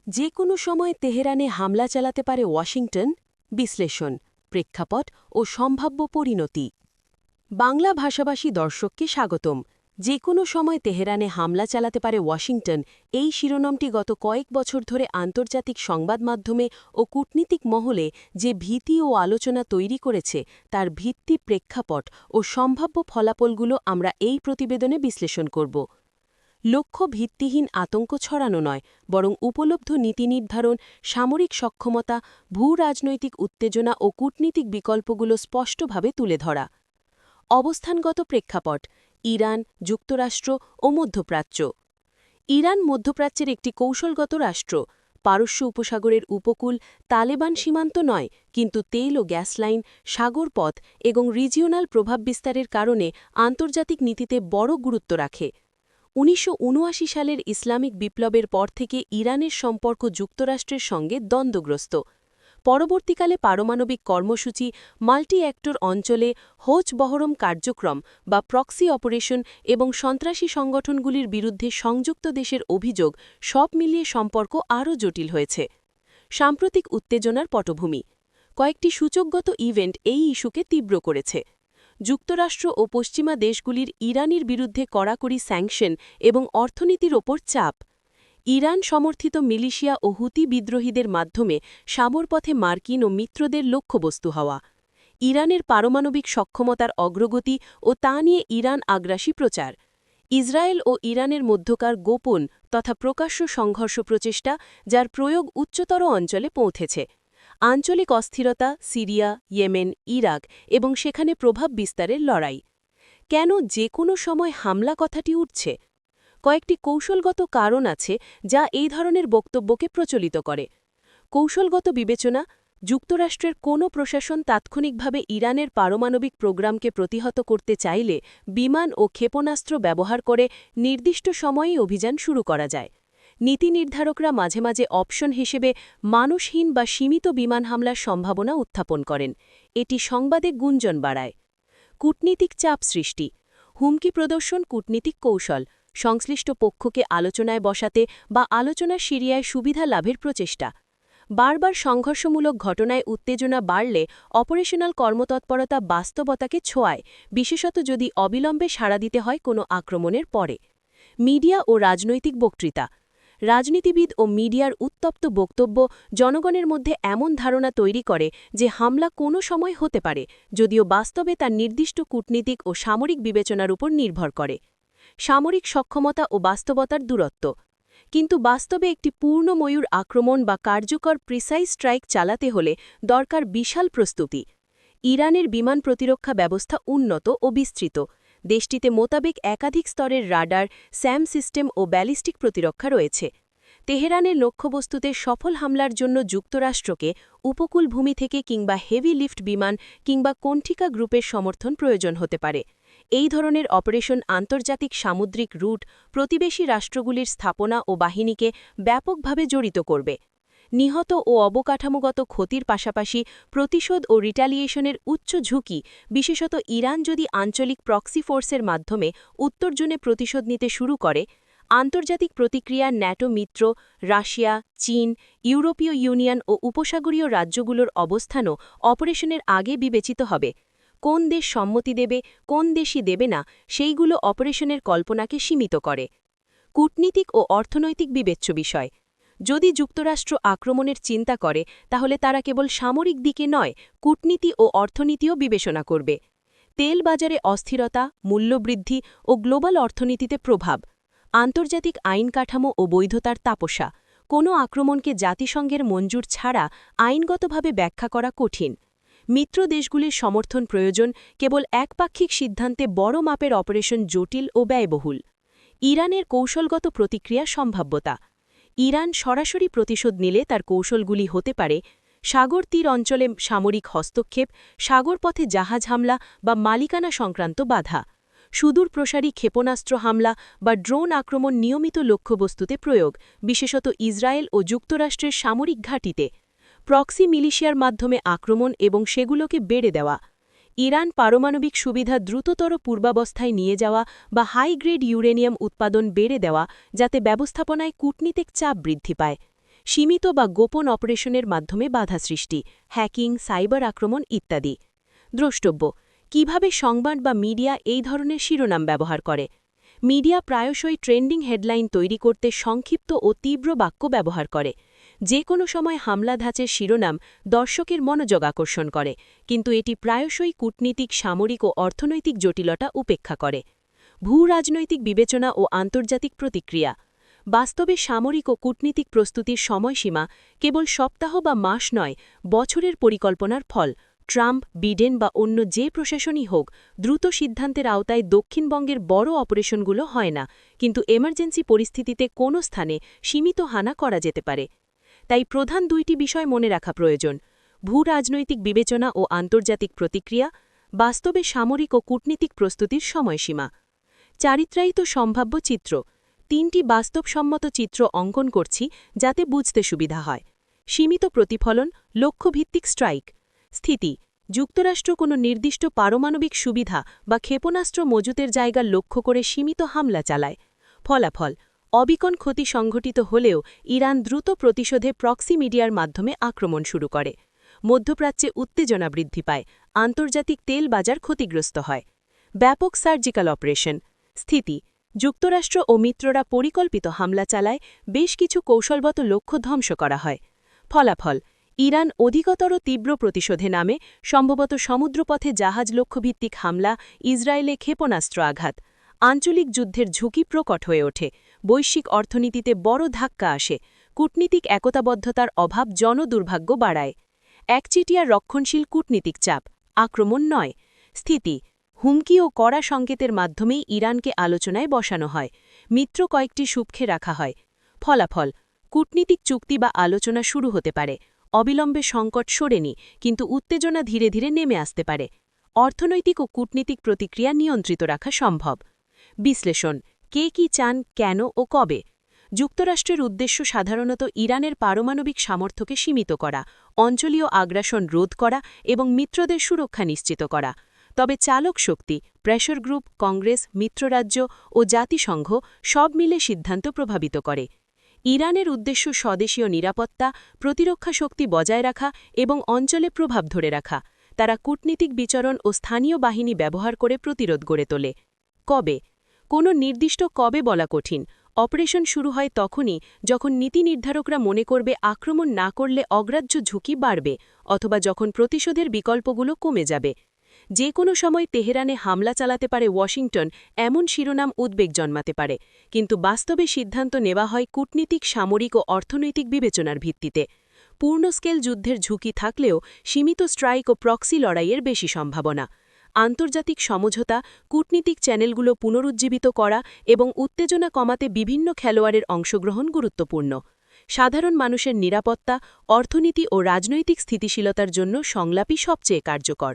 যে কোনো সময় তেহরানে হামলা চালাতে পারে ওয়াশিংটন, বিশ্লেষণ, প্রেক্ষাপট ও সম্ভাব্য পরিণতি। বাংলা ভাষাভাষী দর্শককে স্বাগতম। যে কোনো সময় তেহরানে হামলা চালাতে পারে ওয়াশিংটন, এই শিরোনামটি গত কয়েক বছর ধরে আন্তর্জাতিক সংবাদ মাধ্যমে ও কূটনীতিক মহলে যে ভীতি ও আলোচনা তৈরি করেছে তার ভিত্তি, প্রেক্ষাপট ও সম্ভাব্য ফলাফলগুলো আমরা এই প্রতিবেদনে বিশ্লেষণ করব। লক্ষ্য ভিত্তিহীন আতঙ্ক ছড়ানো নয়, বরং উপলব্ধ নীতি নির্ধারণ, সামরিক সক্ষমতা, ভূ-রাজনৈতিক উত্তেজনা ও কূটনীতিক বিকল্পগুলো স্পষ্টভাবে তুলে ধরা। অবস্থানগত প্রেক্ষাপট: ইরান, যুক্তরাষ্ট্র ও মধ্যপ্রাচ্য। ইরান মধ্যপ্রাচ্যের একটি কৌশলগত রাষ্ট্র। পারস্য উপসাগরের উপকূল, তালেবান সীমান্ত নয়, কিন্তু তেল ও গ্যাস লাইন, সাগরপথ এবং রিজিওনাল প্রভাব বিস্তারের কারণে আন্তর্জাতিক নীতিতে বড় গুরুত্ব রাখে। ১৯৭৯ সালের ইসলামিক বিপ্লবের পর থেকে ইরানের সম্পর্ক যুক্তরাষ্ট্রের সঙ্গে দ্বন্দ্বগ্রস্ত। পরবর্তীকালে পারমাণবিক কর্মসূচি, মাল্টি অ্যাক্টর অঞ্চলে হোচ বহরম কার্যক্রম বা প্রক্সি অপারেশন এবং সন্ত্রাসী সংগঠনগুলির বিরুদ্ধে সংযুক্ত দেশের অভিযোগ, সব মিলিয়ে সম্পর্ক আরও জটিল হয়েছে। সাম্প্রতিক উত্তেজনার পটভূমি: কয়েকটি সূচকগত ইভেন্ট এই ইস্যুকে তীব্র করেছে। যুক্তরাষ্ট্র ও পশ্চিমা দেশগুলির ইরানের বিরুদ্ধে কড়াকড়ি স্যাংশন এবং অর্থনীতির ওপর চাপ। ইরান সমর্থিত মিলিশিয়া ও হুতি বিদ্রোহীদের মাধ্যমে সাগরপথে মার্কিন ও মিত্রদের লক্ষ্যবস্তু হওয়া। ইরানের পারমাণবিক সক্ষমতার অগ্রগতি ও তা নিয়ে ইরান আগ্রাসী প্রচার। ইসরায়েল ও ইরানের মধ্যকার গোপন তথা প্রকাশ্য সংঘর্ষ প্রচেষ্টা, যার প্রয়োগ উচ্চতর অঞ্চলে পৌঁছেছে। আঞ্চলিক অস্থিরতা, সিরিয়া, ইয়েমেন, ইরাক এবং সেখানে প্রভাব বিস্তারের লড়াই। কেন যে কোনো সময় হামলা কথাটি উঠছে? কয়েকটি কৌশলগত কারণ আছে যা এই ধরনের বক্তব্যকে প্রচলিত করে। কৌশলগত বিবেচনা: যুক্তরাষ্ট্রের কোনো প্রশাসন তাৎক্ষণিকভাবে ইরানের পারমাণবিক প্রোগ্রামকে প্রতিহত করতে চাইলে বিমান ও ক্ষেপণাস্ত্র ব্যবহার করে নির্দিষ্ট সময়েই অভিযান শুরু করা যায়। নীতি নির্ধারকরা মাঝে মাঝে অপশন হিসেবে মানুষহীন বা সীমিত বিমান হামলার সম্ভাবনা উত্থাপন করেন। এটি সংবাদে গুঞ্জন বাড়ায়। কূটনীতিক চাপ সৃষ্টি: হুমকি প্রদর্শন কূটনীতিক কৌশল, সংশ্লিষ্ট পক্ষকে আলোচনায় বসাতে বা আলোচনা সিরিয়ায় সুবিধা লাভের প্রচেষ্টা। বারবার সংঘর্ষমূলক ঘটনায় উত্তেজনা বাড়লে অপারেশনাল কর্মতৎপরতা বাস্তবতাকে ছোঁয়ায়, বিশেষত যদি অবিলম্বে সাড়া দিতে হয় কোনো আক্রমণের পরে। মিডিয়া ও রাজনৈতিক বক্তৃতা: রাজনীতিবিদ ও মিডিয়ার উত্তপ্ত বক্তব্য জনগণের মধ্যে এমন ধারণা তৈরি করে যে হামলা কোনো সময় হতে পারে, যদিও বাস্তবে তার নির্দিষ্ট কূটনীতিক ও সামরিক বিবেচনার উপর নির্ভর করে। সামরিক সক্ষমতা ও বাস্তবতার দূরত্ব: কিন্তু বাস্তবে একটি পূর্ণময়ূর আক্রমণ বা কার্যকর প্রিসাইজ স্ট্রাইক চালাতে হলে দরকার বিশাল প্রস্তুতি। ইরানের বিমান প্রতিরক্ষা ব্যবস্থা উন্নত ও বিস্তৃত। দেশটিতে মোতাবেক একাধিক স্তরের রাডার, স্যাম সিস্টেম ও ব্যালিস্টিক প্রতিরক্ষা রয়েছে। তেহরানের লক্ষ্যবস্তুতে সফল হামলার জন্য যুক্তরাষ্ট্রকে উপকূলভূমি থেকে কিংবা হেভি লিফট বিমান কিংবা কণ্ঠিকা গ্রুপের সমর্থন প্রয়োজন হতে পারে। এই ধরনের অপারেশন আন্তর্জাতিক সামুদ্রিক রুট, প্রতিবেশী রাষ্ট্রগুলির স্থাপনা ও বাহিনীকে ব্যাপকভাবে জড়িত করবে। নিহত ও অবকাঠামোগত ক্ষতির পাশাপাশি প্রতিশোধ ও রিটালিয়েশনের উচ্চ ঝুঁকি, বিশেষত ইরান যদি আঞ্চলিক প্রক্সি ফোর্সের মাধ্যমে উত্তরজনে প্রতিশোধ নিতে শুরু করে। আন্তর্জাতিক প্রতিক্রিয়া: ন্যাটো মিত্র, রাশিয়া, চীন, ইউরোপীয় ইউনিয়ন ও উপসাগরীয় রাজ্যগুলোর অবস্থানও অপারেশনের আগে বিবেচিত হবে। কোন দেশ সম্মতি দেবে, কোন দেশই দেবে না, সেইগুলো অপারেশনের কল্পনাকে সীমিত করে। কূটনীতিক ও অর্থনৈতিক বিবেচ্য বিষয়: যদি যুক্তরাষ্ট্র আক্রমণের চিন্তা করে তাহলে তারা কেবল সামরিক দিকে নয়, কূটনীতি ও অর্থনীতিও বিবেচনা করবে। তেল বাজারে অস্থিরতা, মূল্যবৃদ্ধি ও গ্লোবাল অর্থনীতিতে প্রভাব। আন্তর্জাতিক আইন কাঠামো ও বৈধতার তাপসা: কোনো আক্রমণকে জাতিসংঘের মঞ্জুর ছাড়া আইনগতভাবে ব্যাখ্যা করা কঠিন। মিত্র দেশগুলির সমর্থন প্রয়োজন, কেবল একপাক্ষিক সিদ্ধান্তে বড় মাপের অপারেশন জটিল ও ব্যয়বহুল। ইরানের কৌশলগত প্রতিক্রিয়া সম্ভাব্যতা: ইরান সরাসরি প্রতিশোধ নিলে তার কৌশলগুলি হতে পারে সাগর তীর অঞ্চলে সামরিক হস্তক্ষেপ, সাগরপথে জাহাজ হামলা বা মালিকানা সংক্রান্ত বাধা, সুদূর প্রসারী ক্ষেপণাস্ত্র হামলা বা ড্রোন আক্রমণ নিয়মিত লক্ষ্যবস্তুতে প্রয়োগ, বিশেষত ইসরায়েল ও যুক্তরাষ্ট্রের সামরিক ঘাঁটিতে, প্রক্সি মিলিশিয়ার মাধ্যমে আক্রমণ এবং সেগুলোকে বেড়ে দেওয়া। ইরান পারমাণবিক সুবিধা দ্রুততর পূর্বাবস্থায় নিয়ে যাওয়া বা হাই গ্রেড ইউরেনিয়াম উৎপাদন বেড়ে দেওয়া, যাতে ব্যবস্থাপনায় কূটনীতিক চাপ বৃদ্ধি পায়। সীমিত বা গোপন অপারেশনের মাধ্যমে বাধা সৃষ্টি, হ্যাকিং, সাইবার আক্রমণ ইত্যাদি। দ্রষ্টব্য: কিভাবে সংবাদ বা মিডিয়া এই ধরনের শিরোনাম ব্যবহার করে। মিডিয়া প্রায়শই ট্রেন্ডিং হেডলাইন তৈরি করতে সংক্ষিপ্ত ও তীব্র বাক্য ব্যবহার করে। যে কোনো সময় হামলা ধাঁচের শিরোনাম দর্শকের মনোযোগ আকর্ষণ করে, কিন্তু এটি প্রায়শই কূটনীতিক, সামরিক ও অর্থনৈতিক জটিলতা উপেক্ষা করে। ভূ-রাজনৈতিক বিবেচনা ও আন্তর্জাতিক প্রতিক্রিয়া: বাস্তবে সামরিক ও কূটনীতিক প্রস্তুতির সময়সীমা কেবল সপ্তাহ বা মাস নয়, বছরের পরিকল্পনার ফল। ট্রাম্প, বিডেন বা অন্য যে প্রশাসনই হোক, দ্রুত সিদ্ধান্তের আওতায় দক্ষিণবঙ্গের বড় অপারেশনগুলো হয় না, কিন্তু এমার্জেন্সি পরিস্থিতিতে কোনো স্থানে সীমিত হানা করা যেতে পারে। তাই প্রধান দুইটি বিষয় মনে রাখা প্রয়োজন: ভূ-রাজনৈতিক বিবেচনা ও আন্তর্জাতিক প্রতিক্রিয়া, বাস্তবে সামরিক ও কূটনীতিক প্রস্তুতির সময়সীমা। চারিত্রায়িত সম্ভাব্য চিত্র: তিনটি বাস্তবসম্মত চিত্র অঙ্কন করছি যাতে বুঝতে সুবিধা হয়। সীমিত প্রতিফলন, লক্ষ্যভিত্তিক স্ট্রাইক। স্থিতি: যুক্তরাষ্ট্র কোনো নির্দিষ্ট পারমাণবিক সুবিধা বা ক্ষেপণাস্ত্র মজুতের জায়গা লক্ষ্য করে সীমিত হামলা চালায়। ফলাফল: অবিকল ক্ষতি সংঘটিত হলেও ইরান দ্রুত প্রতিশোধে প্রক্সি মিডিয়ার মাধ্যমে আক্রমণ শুরু করে। মধ্যপ্রাচ্যে উত্তেজনা বৃদ্ধি পায়, আন্তর্জাতিক তেল বাজার ক্ষতিগ্রস্ত হয়। ব্যাপক সার্জিক্যাল অপারেশন। স্থিতি: যুক্তরাষ্ট্র ও মিত্ররা পরিকল্পিত হামলা চালায়, বেশ কিছু কৌশলগত লক্ষ্য ধ্বংস করা হয়। ফলাফল: ইরান অধিকতর তীব্র প্রতিশোধে নামে, সম্ভবত সমুদ্রপথে জাহাজ লক্ষ্যভিত্তিক হামলা, ইসরায়েলে ক্ষেপণাস্ত্র আঘাত। আঞ্চলিক যুদ্ধের ঝুঁকি প্রকট হয়ে ওঠে, বৈশ্বিক অর্থনীতিতে বড় ধাক্কা আসে, কূটনীতিক একতাবদ্ধতার অভাব জনদুর্ভাগ্য বাড়ায়। একচেটিয়া রক্ষণশীল কূটনীতিক চাপ, আক্রমণ নয়। স্থিতি: হুমকি ও কড়া সংকেতের মাধ্যমেই ইরানকে আলোচনায় বসানো হয়, মিত্র কয়েকটি সুপখে রাখা হয়। ফলাফল: কূটনীতিক চুক্তি বা আলোচনা শুরু হতে পারে, অবিলম্বে সংকট সরেনি, কিন্তু উত্তেজনা ধীরে ধীরে নেমে আসতে পারে। অর্থনৈতিক ও কূটনীতিক প্রতিক্রিয়া নিয়ন্ত্রিত রাখা সম্ভব। বিশ্লেষণ: কে কি চান, কেন ও কবে। যুক্তরাষ্ট্রের উদ্দেশ্য সাধারণত ইরানের পারমাণবিক সামর্থ্যকে সীমিত করা, অঞ্চলীয় আগ্রাসন রোধ করা এবং মিত্রদের সুরক্ষা নিশ্চিত করা। তবে চালক শক্তি, প্রেশার গ্রুপ, কংগ্রেস, মিত্ররাজ্য ও জাতিসংঘ সব মিলে সিদ্ধান্ত প্রভাবিত করে। ইরানের উদ্দেশ্য স্বদেশীয় নিরাপত্তা, প্রতিরক্ষা শক্তি বজায় রাখা এবং অঞ্চলে প্রভাব ধরে রাখা। তারা কূটনীতিক বিচরণ ও স্থানীয় বাহিনী ব্যবহার করে প্রতিরোধ গড়ে তোলে। কবে? কোনো নির্দিষ্ট কবে বলা কঠিন। অপারেশন শুরু হয় তখনই যখন নীতি নির্ধারকরা মনে করবে আক্রমণ না করলে অগ্রাহ্য ঝুঁকি বাড়বে, অথবা যখন প্রতিশোধের বিকল্পগুলো কমে যাবে। যে কোনো সময় তেহরানে হামলা চালাতে পারে ওয়াশিংটন, এমন শিরোনাম উদ্বেগ জন্মাতে পারে, কিন্তু বাস্তবে সিদ্ধান্ত নেওয়া হয় কূটনীতিক, সামরিক ও অর্থনৈতিক বিবেচনার ভিত্তিতে। পূর্ণস্কেল যুদ্ধের ঝুঁকি থাকলেও সীমিত স্ট্রাইক ও প্রক্সি লড়াইয়ের বেশি সম্ভাবনা। আন্তর্জাতিক সমঝোতা, কূটনীতিক চ্যানেলগুলো পুনরুজ্জীবিত করা এবং উত্তেজনা কমাতে বিভিন্ন খেলোয়াড়ের অংশগ্রহণ গুরুত্বপূর্ণ। সাধারণ মানুষের নিরাপত্তা, অর্থনীতি ও রাজনৈতিক স্থিতিশীলতার জন্য সংলাপই সবচেয়ে কার্যকর।